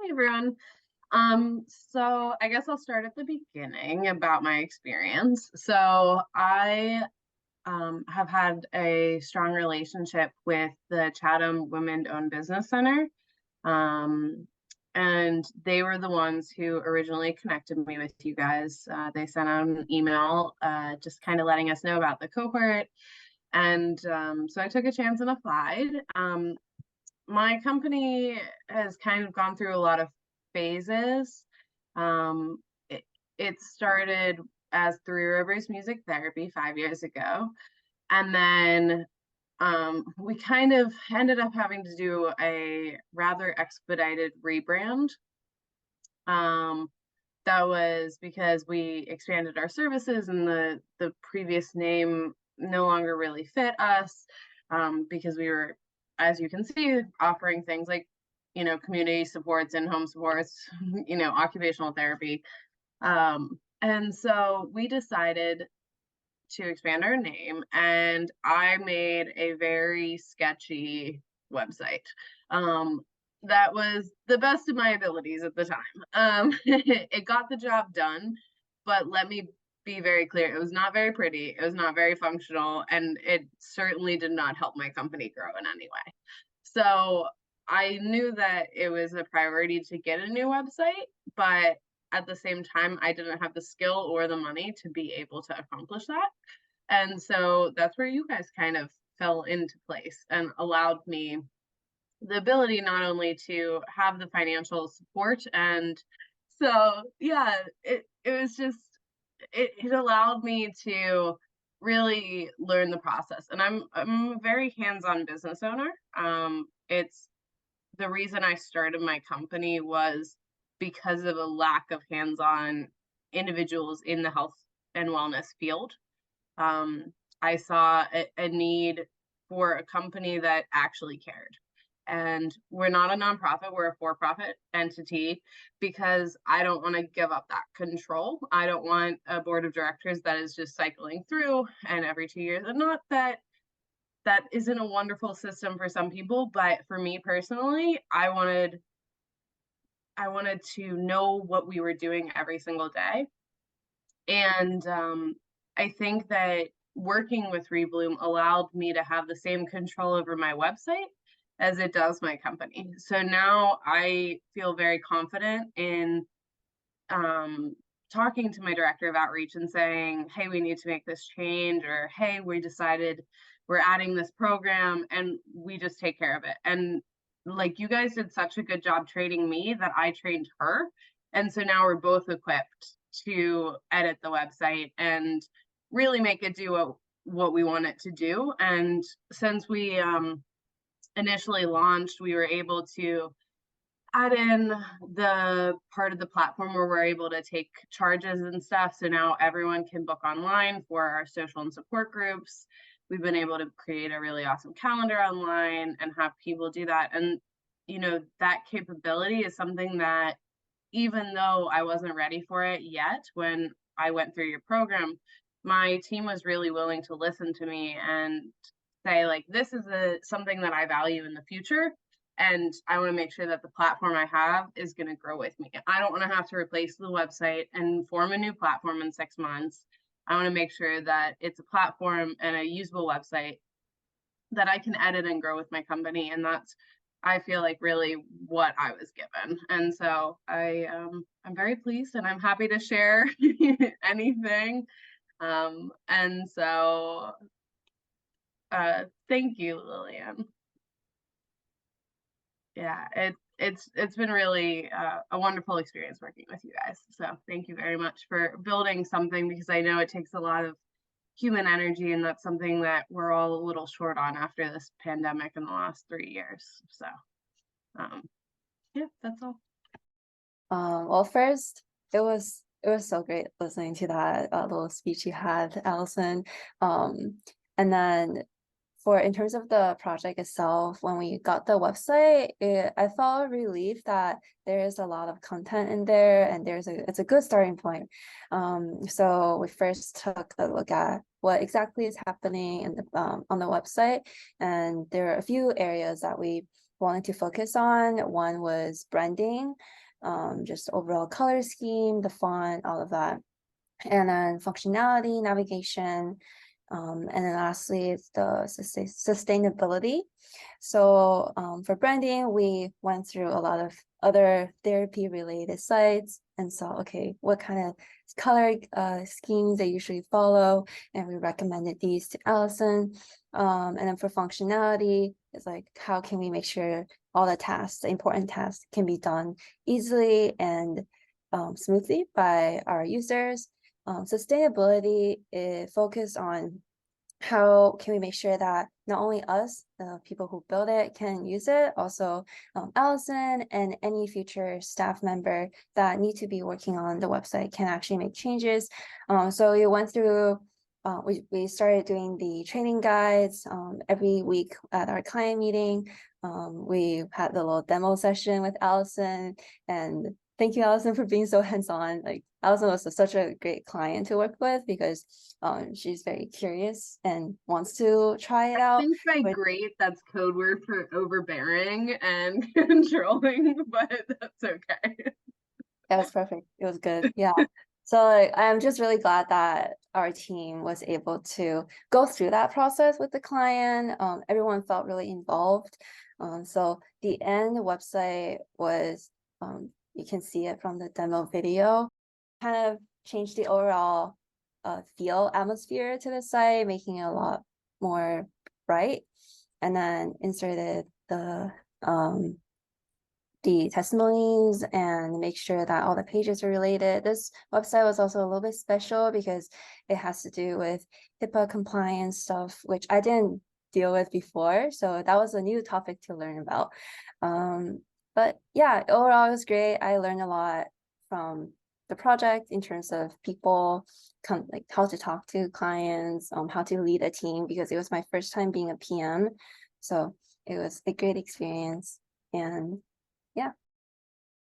Hey everyone. So I guess I'll start at the beginning about my experience. So I have had a strong relationship with the Chatham Women-Owned Business Center. Um, and they were the ones who originally connected me with you guys. They sent out an email just kind of letting us know about the cohort. And so I took a chance and applied. My company has kind of gone through a lot of phases. Um, it, it started as Three Rivers Music Therapy 5 years ago. And then we kind of ended up having to do a rather expedited rebrand. Um, that was because we expanded our services and the previous name no longer really fit us, because we were, as you can see, offering things like, community supports, in-home supports, occupational therapy. And so we decided to expand our name, and I made a very sketchy website. That was the best of my abilities at the time. It got the job done, but let me be very clear, it was not very pretty, it was not very functional, and it certainly did not help my company grow in any way. So I knew that it was a priority to get a new website, but at the same time, I didn't have the skill or the money to be able to accomplish that. And so that's where you guys kind of fell into place and allowed me the ability not only to have the financial support, and so yeah, it was just it allowed me to really learn the process. And I'm a very hands-on business owner. It's the reason I started my company was because of a lack of hands-on individuals in the health and wellness field. um, I saw a need for a company that actually cared. And we're not a nonprofit, we're a for-profit entity, because I don't want to give up that control. I don't want a board of directors that is just cycling through and every 2 years. And not that that isn't a wonderful system for some people, but for me personally, I wanted to know what we were doing every single day. And I think that working with Rebloom allowed me to have the same control over my website as it does my company. So now I feel very confident in talking to my director of outreach and saying, hey, we need to make this change, or hey, we decided we're adding this program, and we just take care of it. And like, you guys did such a good job training me that I trained her. And so now we're both equipped to edit the website and really make it do what we want it to do. And since we initially launched, we were able to add in the part of the platform where we're able to take charges and stuff. So now everyone can book online for our social and support groups. We've been able to create a really awesome calendar online and have people do that. And, that capability is something that, even though I wasn't ready for it yet, when I went through your program, my team was really willing to listen to me and say, like, this is something that I value in the future. And I want to make sure that the platform I have is going to grow with me. I don't want to have to replace the website and form a new platform in 6 months. I want to make sure that it's a platform and a usable website that I can edit and grow with my company. And that's, I feel like, really what I was given. And so I'm very pleased, and I'm happy to share anything. And so thank you, Lillian. Yeah, it's been really a wonderful experience working with you guys. So thank you very much for building something, because I know it takes a lot of human energy, and that's something that we're all a little short on after this pandemic in the last 3 years. So yeah, that's all. Well, first, it was so great listening to that little speech you had, Allison. And then in terms of the project itself, when we got the website, I felt relieved that there is a lot of content in there, and it's a good starting point. So we first took a look at what exactly is happening on the website, and there are a few areas that we wanted to focus on. One was branding, just overall color scheme, the font, all of that. And then functionality, navigation, and then lastly, it's the sustainability. So for branding, we went through a lot of other therapy related sites and saw, okay, what kind of color schemes they usually follow. And we recommended these to Allison. And then for functionality, it's like, how can we make sure all the tasks, the important tasks can be done easily and smoothly by our users. Sustainability is focused on how can we make sure that not only us, the people who build it, can use it, also Allison and any future staff member that need to be working on the website can actually make changes. So we went through, we started doing the training guides every week at our client meeting. We had the little demo session with Allison, and thank you, Allison, for being so hands-on. Like Allison was such a great client to work with because she's very curious and wants to try it out. Think by But great, that's code word for overbearing and controlling, but that's okay. that was perfect. It was good. Yeah. So like, I'm just really glad that our team was able to go through that process with the client. Everyone felt really involved. So the end website was, you can see it from the demo video, kind of changed the overall feel atmosphere to the site, making it a lot more bright, and then inserted the testimonies and make sure that all the pages are related. This website was also a little bit special because it has to do with HIPAA compliance stuff, which I didn't deal with before. So that was a new topic to learn about. But yeah, overall it was great. I learned a lot from the project in terms of people, like how to talk to clients, how to lead a team, because it was my first time being a PM. So it was a great experience. And yeah.